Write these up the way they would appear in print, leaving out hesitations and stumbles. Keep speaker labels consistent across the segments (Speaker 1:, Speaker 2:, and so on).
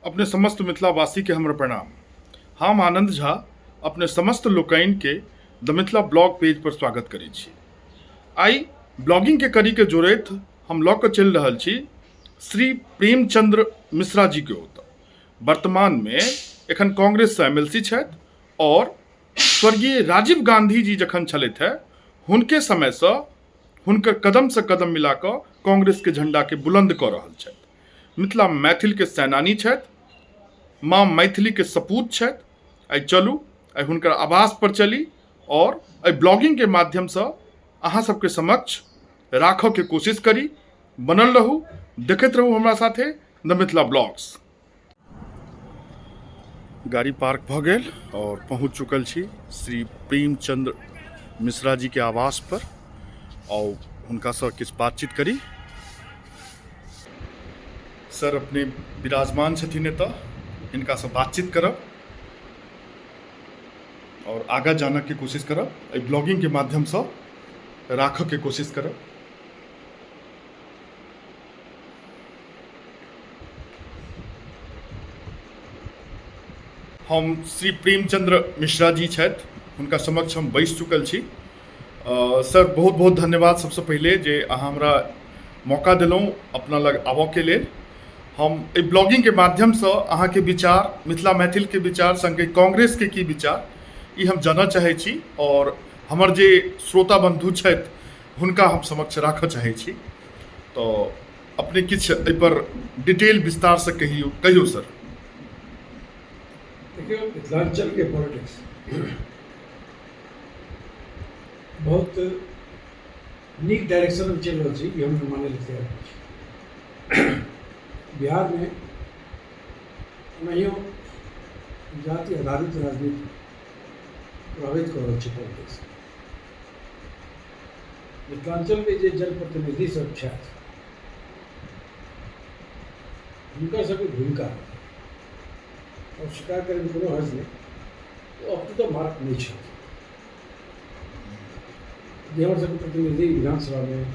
Speaker 1: अपने समस्त मिथिलावासी के हमर प्रणाम। हम आनंद झा अपने समस्त लोकनि के द मिथिला ब्लॉग पेज पर स्वागत करै छी। आई ब्लॉगिंग के कड़ी के जोड़ैत हम लऽ कऽ चलि रहल छी श्री प्रेमचंद्र मिश्रा जी के ओतऽ। वर्तमान में एखन कांग्रेस से एमएलसी छथि और स्वर्गीय राजीव गांधी जी जखन छलथि है हुनके समय से हुनकर कदम से कदम मिला कऽ कांग्रेस के झंडा के बुलंद कऽ रहल छथि। मिथिला मैथिल के सेनानी छथि, माँ मैथिली के सपूत छथि। आई चलू आई हुनकर आवास पर चली और आई ब्लॉगिंग के माध्यम से अहाँ सबके समक्ष राखऽ के कोशिश करी। बनल रहू, देखैत रहू हमरा साथे द मिथिला ब्लॉग्स। गाड़ी पार्क भऽ गेल और पहुँच चुकल छी श्री प्रेमचंद्र मिश्रा जी के आवास पर और हुनका से किछु बातचीत करी। सर अपने विराजमान छथिन एतऽ, हिनका से बातचीत करब और आगा जानऽ के कोशिश करब, एहि ब्लॉगिंग के माध्यम से राखऽ के कोशिश करब। हम श्री प्रेमचंद्र मिश्रा जी छथि, हुनका समक्ष हम बैस चुकल छी। सर बहुत बहुत धन्यवाद सबसे पहले जे अहाँ हमरा मौका दिलहुँ अपना लग आबऽ के लेल। हम एहि ब्लॉगिंग के माध्यम से अहाँ के विचार, मिथिला मैथिल के विचार, संगे कांग्रेस के की विचार, ई हम जानऽ चाहै छी और हमर जे श्रोता बंधु छथि हुनका हम समक्ष राखऽ चाहै छी। तो अपने किछु एहि पर डिटेल विस्तार से कहियौ सर।
Speaker 2: देखिए, मिथिलांचल के पॉलिटिक्स बहुत नीक डायरेक्शन में चल रही है, हम माने लेते हैं। बिहार में नहियो जाति आधारित राजनीति प्रभावित कर रही है पॉलिटिक्स। मिथिलांचल के जे जनप्रतिनिधि सब छथि हुनकर सबके भूमिका और स्वीकार करे में कोनो हर्ज नहीं, तो अप टू द मार्क नहीं है। जे हमारे सबके प्रतिनिधि विधानसभा में,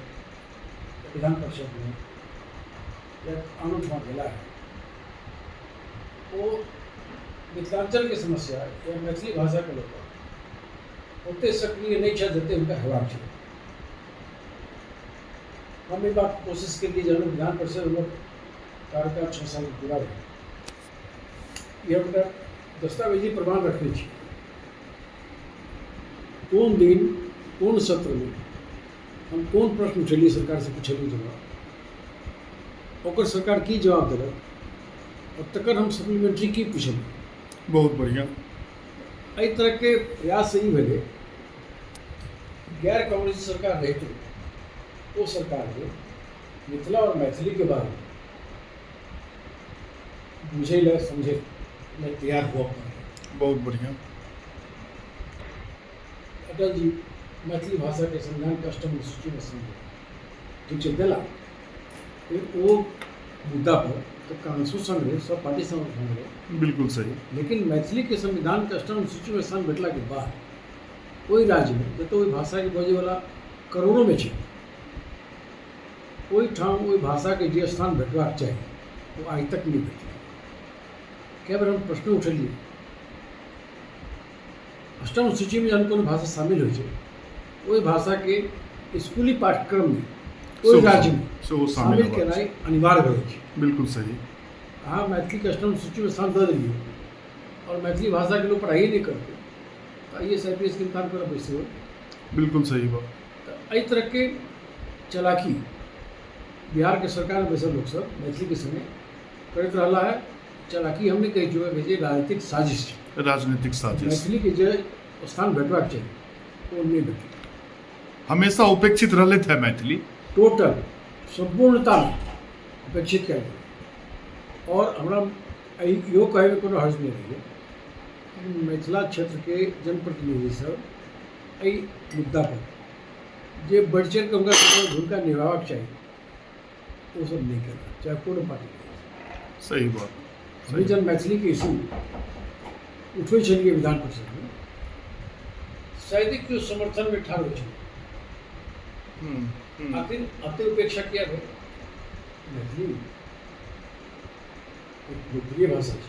Speaker 2: विधान परिषद में या आनंद भेला है, वो मिथिलांचल के समस्या या मैथिली भाषा के लोग उतने सक्रिय नहीं छते उनका हेबाक चाहिए। हम ये बात कोशिश के लिए जब विधान परिषद हम कार्यकाल 6 साल पूरा रहे, ये उनका दस्तावेजी प्रमाण रखने चाहिए कौन दिन कौन सत्र में हम कौन प्रश्न उठेलिए, सरकार से पूछलिए जवाब, और सरकार की जवाब दिलक और तकर हम सप्लीमेंट्री की पूछलिए।
Speaker 1: बहुत बढ़िया।
Speaker 2: एहि तरह के प्रयास से ही भेले गैर कांग्रेसी सरकार रही वो सरकार के मिथिला और मैथिली के बारे में बुझे ला समझे मैं तैयार हुआ।
Speaker 1: बहुत बढ़िया।
Speaker 2: अटल जी मैथिली भाषा के संविधान कस्टम सूची में जो दिला वो मुद्दा पर तो कॉन्स्टिट्यूशन रहे, सब पार्टी संगठन रहे,
Speaker 1: बिल्कुल सही।
Speaker 2: लेकिन मैथिली के संविधान कस्टम सूची में स्थान भेटला के बाद कोई राज्य में जत ओहि भाषा के बजे वाला करोड़ों में है, ओहि ठाम ओहि भाषा के जे स्थान भेटबाक चाहिए वो आज तक नहीं भेटल। कई बार हम प्रश्न उठलिए, अष्टम सूची में जहन कोनो भाषा शामिल हो वही भाषा के स्कूली पाठ्यक्रम में कोई राज्य में शामिल केनाई अनिवार्य हो।
Speaker 1: बिल्कुल सही।
Speaker 2: अहाँ मैथिली के अष्टम सूची में स्थान दे दिलिए और मैथिली भाषा के लोग पढ़ाई नहीं करते तो IAS IPS के इम्तहान कर बैसे हो।
Speaker 1: बिल्कुल सही बात।
Speaker 2: तो एहि तरह के चलाकी बिहार के सरकार में बैसल लोग सब मैथिली के समय करते रहा है। चलाकी हमने कही जो है राजनीतिक साजिश है,
Speaker 1: राजनीतिक साजिश।
Speaker 2: मैथिली के जो स्थान भेटबाक चाहिए वो नहीं भेटे,
Speaker 1: हमेशा उपेक्षित रहले थे मैथिली,
Speaker 2: टोटल संपूर्णता में उपेक्षित कल गई। और हमारा यो कहे में कोनो हर्ज नहीं रही मिथिला क्षेत्र के जनप्रतिनिधि सब एहि मुद्दा पर जे बढ़ चढ़ के उनका भूमिका निभावक चाहिए वो सब नहीं करना, चाहे कोनो पार्टी।
Speaker 1: सही बात।
Speaker 2: अभी जब मैथिली के इशू उठे चलिए विधान परिषद में शायद क्यों समर्थन में ठाड़ हो आखिर अति उपेक्षा किया है मैथिली एक लोकप्रिय भाषा है।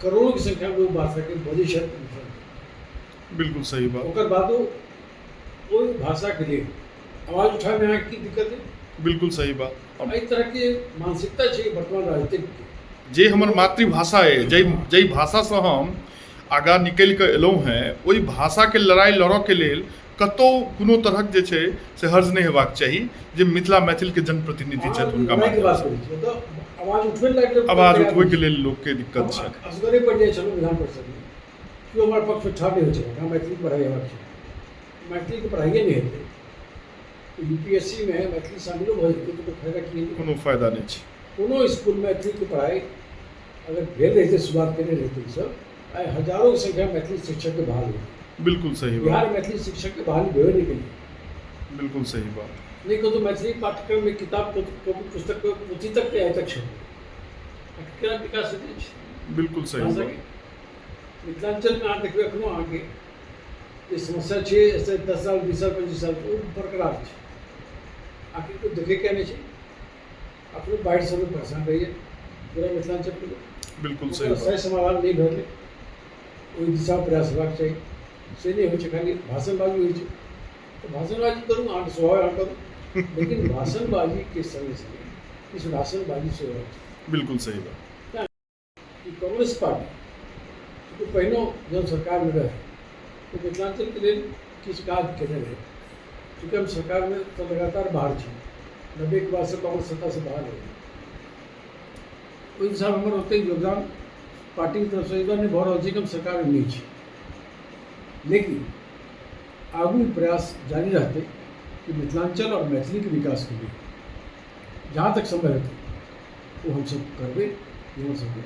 Speaker 2: करोड़ों की संख्या में लोग भाषा के बजे छथि।
Speaker 1: बिल्कुल सही बात।
Speaker 2: ओकर बादो ओहि भाषा के लिए आवाज उठाने में की दिक्कत है।
Speaker 1: बिल्कुल सही बात। अब
Speaker 2: एहि तरह के मानसिकता छै वर्तमान राजनीतिक के।
Speaker 1: जे हमर मातृभाषा है, जै भाषा से हम आगाँ निकलि कऽ एलहुँ हैं, ओहि भाषाके लड़ाइ लड़ऽ के लेल कतहु कोनो तरहक जे छै से हर्ज नहि हेबाक चाही। जे मिथिला मैथिलके जनप्रतिनिधि छथि हुनका
Speaker 2: लड़ाई के बात
Speaker 1: माध्यमसँ
Speaker 2: करै छी तऽ आवाज उठबै लागि
Speaker 1: आवाज उठबैके लेल लोकके दिक्कत छै।
Speaker 2: असगरे पड़ जाइ छलहुँ विधान परिषद में, केओ हमारे पक्ष में ठाढ़ नहीं हो छलै। मैथिली के पढ़ाई हेबाक छै, मैथिली के पढ़ाइए नहीं हेतै। यूपीएससी में मैथिली शामिलो भऽ जेतै तऽ फायदा की हेतै?
Speaker 1: कोनो फायदा नहि छै।
Speaker 2: कोनो स्कूल में मैथिली के पढ़ाई अगर भेल रहितै, शुरुआत केने रहितै सब, आइ हजारों की संख्या में मैथिली शिक्षक के बहाल होतै।
Speaker 1: बिल्कुल सही
Speaker 2: बिहार
Speaker 1: बात।
Speaker 2: में मैथिली शिक्षक के बहाली भेबे नहीं केलै।
Speaker 1: बिल्कुल सही बात।
Speaker 2: नहीं कहूँ तो मैथिली पाठ्यक्रम में किताब पुस्तक पोथी तक के आइ तक छै। केना विकास हेतै छै
Speaker 1: बिल्कुल सही
Speaker 2: भाषा
Speaker 1: बात।
Speaker 2: के? मिथिलांचल में अहाँ देखबै एखनो अहाँके जे समस्या छै, ऐसे 10 साल 20 साल 25 साल ओ बरकरार छै। आखिर को देखे क्या नहीं छै? अपने बाढ़ि सब में परेशान रहिए पूरा मिथिलांचल के लोग।
Speaker 1: बिल्कुल सही
Speaker 2: ओकर
Speaker 1: बात।
Speaker 2: सही समाधान नहीं भेलै, ओहि दिशा में प्रयास हेबाक चाही। से नहीं होइ छै, खाली भाषणबाजी होइ छै। तो भाषणबाजी करूँ, अहाँके स्वभाव अहाँ करूँ, लेकिन भाषणबाजी के संगे संगे किछु भाषणबाजी से होबाक चाही।
Speaker 1: बिल्कुल सही बात।
Speaker 2: कि कांग्रेस पार्टी तो पहिनो जब सरकार में रहे तो मिथिलांचल के लिए किछु काज केने रहे। चूँकि हम सरकार में तो लगातार बाहर छी, 90 के बाद से कांग्रेस सत्ता से बाहर रही। ओहि हिसाब हमर ओतेक योगदान पार्टी की तरफ से इधर नहीं भऽ रहल छै कि हम सरकार में नहीं छी। लेकिन आगू प्रयास जारी रहते कि मिथिलांचल और मैथिली के विकास के लिए जहाँ तक संभव हेतै वो हम सब करबै। ये हम सबके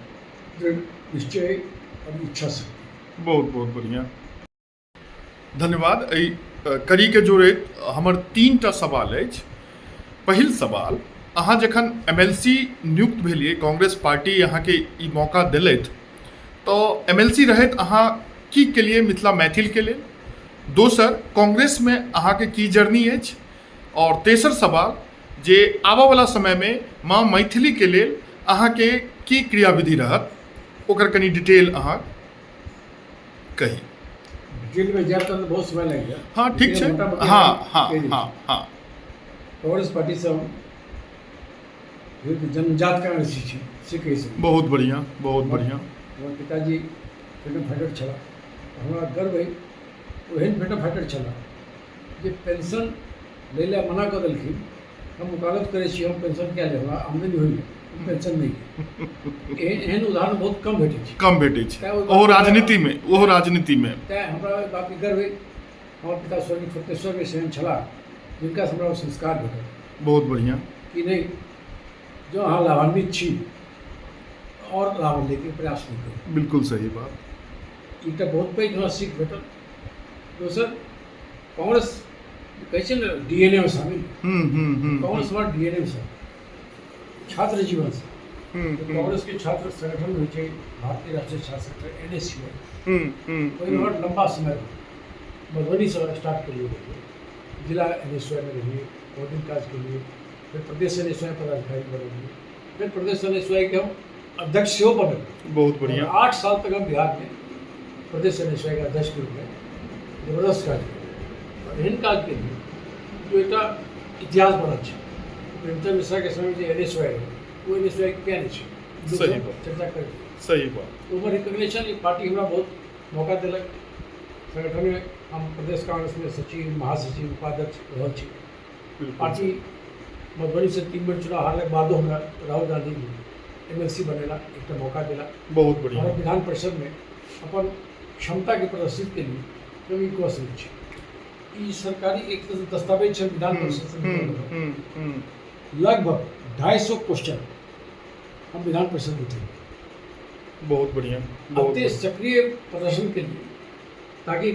Speaker 2: दृढ़ निश्चय और इच्छा शक्ति।
Speaker 1: बहुत बहुत बढ़िया, धन्यवाद। एहि कड़ी के जोड़ैत हमर 3टा सवाल अछि। पहिल सवाल, अहाँ जखन MLC नियुक्त भेलियै, कांग्रेस पार्टी अहाँके ई मौका देलथि, तो MLC रहैत अहाँ की केलियै मिथिला मैथिल के लेल? दोसर, कांग्रेस में अहाँके की जर्नी अछि? और तेसर सवाल, जे आबऽ वाला समय में माँ मैथिली के लेल अहाँके की क्रियाविधि रहत, ओकर कनी डिटेल अहाँ कही।
Speaker 2: डिटेल में जाए तो बहुत समय लग गया।
Speaker 1: हाँ ठीक
Speaker 2: लेकिन
Speaker 1: है।
Speaker 2: मोटा-मोटी
Speaker 1: हाँ
Speaker 2: हम
Speaker 1: हाँ
Speaker 2: कह दी।
Speaker 1: हाँ हाँ।
Speaker 2: कांग्रेस पार्टी से हम एक जन्मजात कांग्रेसी छी, से कहि सकै छी।
Speaker 1: बहुत बढ़िया, बहुत बढ़िया।
Speaker 2: हमर पिताजी फ्रीडम फाइटर छला, हमरा गर्व अइ ओहन फ्रीडम फाइटर छला जे पेंशन लै लए मना कऽ देलखिन। हम वकालत करै छी, हम पेंशन क्या लेब, हमरा आमदनी होइए, पेंशन नहीं। एहन उदाहरण बहुत कम भेटै छै।
Speaker 1: कम भेटै छै, ओहो राजनीति में, ओहो राजनीति में।
Speaker 2: तेँ हमरा एहि बातके गर्व अइ। हमर पिता स्वर्गीय फतेश्वर मिश्र एहन छलाह जिनका हमरा ओ संस्कार भेटल
Speaker 1: बहुत बढ़िया।
Speaker 2: कि नहीं, जो अहाँ लाभान्वित छी और लाभ लेके प्रयास नहीं करू।
Speaker 1: बिल्कुल सही बात।
Speaker 2: एकटा बहुत पैघ हमरा सीख भेटल। दोसर, कांग्रेस कहै छै ने DNA में शामिल, कांग्रेस हमारा DNA में शामिल छात्र जीवन से। तो कांग्रेस के छात्र संगठन होइ छै भारतीय राष्ट्रीय छात्र संगठन NSUI। ओहिमे बड़ लंबा समय मधुबनी से स्टार्ट करिए, जिला NSUI में रहिए, कोडिंग काज के लिए, फिर प्रदेश NSUI पदाधिकारी बने, फिर प्रदेश NSUI के हम अध्यक्ष सेहो बने।
Speaker 1: बहुत बढ़िया।
Speaker 2: 8 साल तक हम बिहार में प्रदेश NSUI के अध्यक्ष के रूप में जबरदस्त काज किया। और एहन काज के लिए जो एक इतिहास बनल छै। प्रेमचंद मिश्रा के समय जो NSUI है, वो NSUI क्या नहीं छै,
Speaker 1: सही बात।
Speaker 2: चर्चा कर।
Speaker 1: सही बात।
Speaker 2: तो ओवर रिकग्निशन पार्टी हमरा बहुत मौका दिलक। संगठन में हम प्रदेश कांग्रेस में सचिव, महासचिव, उपाध्यक्ष रहल छी। पार्टी मधुबनी से 3 बेर चुनाव हारलाक बादो हमरा राहुल गांधी MLC बनेला, एक मौका दिला।
Speaker 1: बहुत बढ़िया।
Speaker 2: और विधान परिषद में अपन क्षमता के प्रदर्शित के लिए कभी कह सकै छी। ई सरकारी एक दस्तावेज छै विधान परिषद से लगभग 250 क्वेश्चन हम विधान परिषद में थे।
Speaker 1: बहुत बढ़िया। बहुत
Speaker 2: अति सक्रिय प्रदर्शन के लिए, ताकि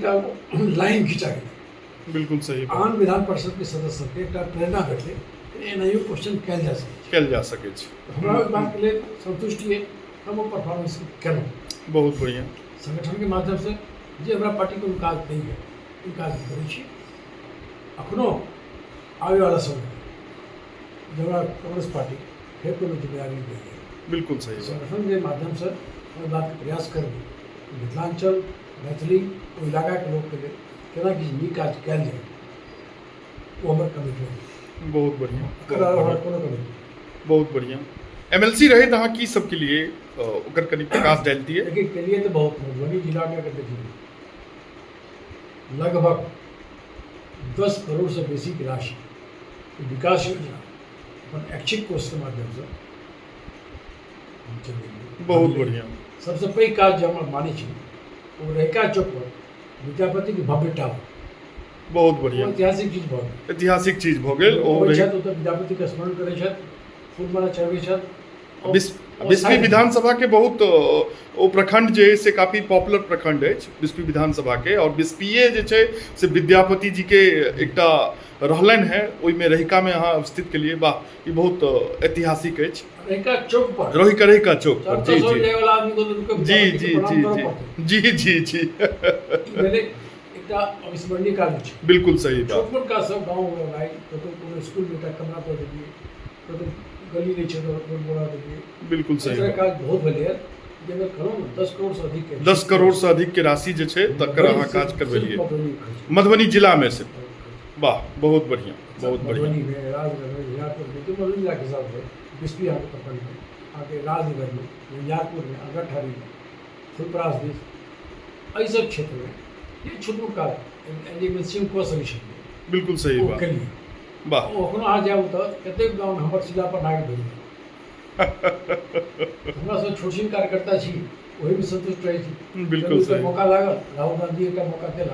Speaker 2: लाइन खिंचा गया।
Speaker 1: बिल्कुल सही बात।
Speaker 2: आन विधान परिषद के सदस्य के एकटा प्रेरणा भेटे, एनाहियो क्वेश्चन कयल जा सकै छै।
Speaker 1: कयल जा सकै छै।
Speaker 2: हमरा ओहि बात के लिए संतुष्टि है, हम वो परफॉर्मेंस केलहुँ।
Speaker 1: बहुत बढ़िया।
Speaker 2: संगठन के माध्यम से जे हमरा पार्टी को काज नहीं है, ई काज करै छी। अखनो आबे वाला समय जब कांग्रेस पार्टी फिर कोनो जिम्मेदारी नहीं है,
Speaker 1: बिल्कुल सही बात
Speaker 2: संगठन के माध्यम से हम बात के प्रयास करबे मिथिलांचल मैथिली ओ इलाका के लोग के लिए केना कि नीक काज कयल जाए वो हमर कमिटमेंट
Speaker 1: बहुत बढ़िया
Speaker 2: एकर अलावा कोनो कमिटमेंट
Speaker 1: बहुत बढ़िया एमएलसी रहे अहाँ की सबके लिए ओकर कनि प्रकाश डाल दिए
Speaker 2: देखिए के लिए तो बहुत मधुबनी जिला में अगर देखिए लगभग 10 करोड़ से बेसी की राशि विकास योजना अपन ऐच्छिक कोष के माध्यम से हम चलेंगे।
Speaker 1: बहुत बढ़िया
Speaker 2: सबसे पैघ काज जो हम मानै छी वो रहिका चौक पर विद्यापति के भव्य टावर
Speaker 1: बहुत
Speaker 2: वो
Speaker 1: बढ़िया
Speaker 2: ऐतिहासिक चीज भऽ गेल
Speaker 1: ऐतिहासिक चीज भऽ गेल
Speaker 2: ओ
Speaker 1: और
Speaker 2: छथि ओतऽ विद्यापति के स्मरण करै छथि फूलमाला चढ़बै छथि और- और
Speaker 1: बिस्फी
Speaker 2: साइड-
Speaker 1: विधानसभा के बहुत ओ प्रखंड जे है से काफी पॉपुलर प्रखंड है बिस्फी विधानसभा के और बिस्फीए जे छै से विद्यापति जी के एकटा रहलन है ओहिमे रहिका में अहाँ स्थित के लिए वाह ई बहुत ऐतिहासिक अछि
Speaker 2: रहिका चौक पर
Speaker 1: रहिका चौक पर जी
Speaker 2: चार
Speaker 1: जी
Speaker 2: जाय वाला आदमी को रुके
Speaker 1: जी
Speaker 2: विद्यापति
Speaker 1: जी
Speaker 2: के प्रणाम
Speaker 1: जी
Speaker 2: करऽ पड़तै।
Speaker 1: जी जी जी जी
Speaker 2: ई भेलै एकटा अविस्मरणीय काज छै
Speaker 1: बिल्कुल सही बात
Speaker 2: छोट मोट काज सब गाँव में भाई कतौ कोनो स्कूल में एकटा कमरा दऽ देलियै कतौ गली नहीं छै तो रोड बना देलियै
Speaker 1: बिल्कुल सही
Speaker 2: ऐसा
Speaker 1: बात
Speaker 2: काज बहुत भेलै है जाहिमे कहलहुँ ने 10 करोड़ से अधिक के
Speaker 1: 10 करोड़ से अधिक के राशि जे छै तकर अहाँ काज करबेलियै
Speaker 2: मधुबनी खर्च।
Speaker 1: मधुबनी जिला में से वाह बहुत बढ़िया बहुत बढ़िया
Speaker 2: मधुबनी में राजनगर में झंझारपुर में तो मधुबनी जिला के हिसाब से बिस्फी आगे प्रखंड में आगे राजनगर में झंझारपुर में अगरठारी में फुलपरास बीच एहि सब क्षेत्र में ये छोट मोट काज एमएलसी कऽ सकै छै
Speaker 1: बिल्कुल सही
Speaker 2: ओ
Speaker 1: बात
Speaker 2: केलियै
Speaker 1: वाह
Speaker 2: ओखनो अहाँ जाउ तऽ कतेक गाँव हमर सीधा पर नागि भेल हमरा सब छोट छिन कार्यकर्ता छी ओही में संतुष्ट रहै छी
Speaker 1: बिल्कुल
Speaker 2: जब ओकर
Speaker 1: सही
Speaker 2: मौका लागल राहुल गांधी एकटा मौका देला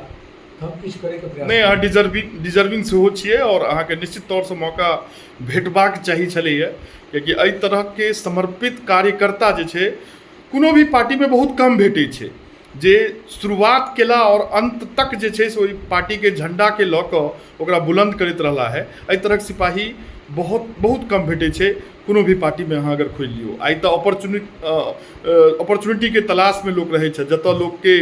Speaker 2: तऽ हम किछु करैके प्रयास
Speaker 1: नहीं अहाँ डिजर्विंग सेहो छियै और अहाँके निश्चित तौर से मौका भेटबाक चाही छलैए कियाकि एहि तरहके समर्पित कार्यकर्ता जे छै कोनो भी पार्टीमे बहुत कम भेटै छै जे शुरुआत केला और अंत तक जे छै से ओहि पार्टीके झंडाके लऽ कऽ ओकरा बुलंद करैत रहला है एहि तरहक सिपाही बहुत बहुत कम भेटै छै कोनो भी पार्टीमे अहाँ अगर खोलि लियौ आइ तऽ अपॉर्चुनिटीके तलाशमे लोक रहै छै जतऽ लोकके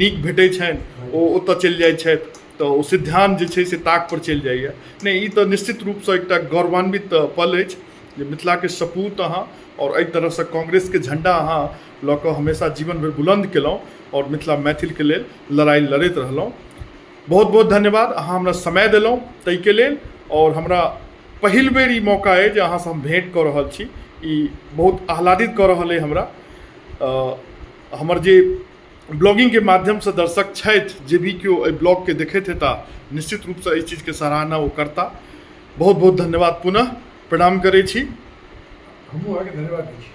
Speaker 1: नीक भेटै छनि ओ ओतऽ चलि जाइ छथि तऽ ओ सिद्धांत जे छै से ताक पर चलि जाइए नहि ई तऽ निश्चित रूपसँ एकटा गौरवान्वित पल अछि जे मिथिलाके सपूत अहाँ और एहि तरहसँ कांग्रेसके झंडा अहाँ लऽ कऽ हमेशा जीवन भरि बुलंद केलहुँ और मिथिला मैथिलके लेल लड़ाइ लड़ैत रहलहुँ बहुत बहुत धन्यवाद अहाँ हमरा समय देलहुँ ताहिके लेल और हमरा पहिल बेर ई मौका अइ जे अहाँसँ हम भेँट कऽ रहल छी ई बहुत आह्लादित कऽ रहल अइ हमरा हमर जे ब्लॉगिंगके माध्यमसँ दर्शक छथि जे भी केओ एहि ब्लॉगके देखैत हेताह निश्चित रूपसँ एहि चीजके सराहना ओ करता बहुत बहुत धन्यवाद पुनः प्रणाम करै छी
Speaker 2: हमहूँ अहाँके धन्यवाद दै छी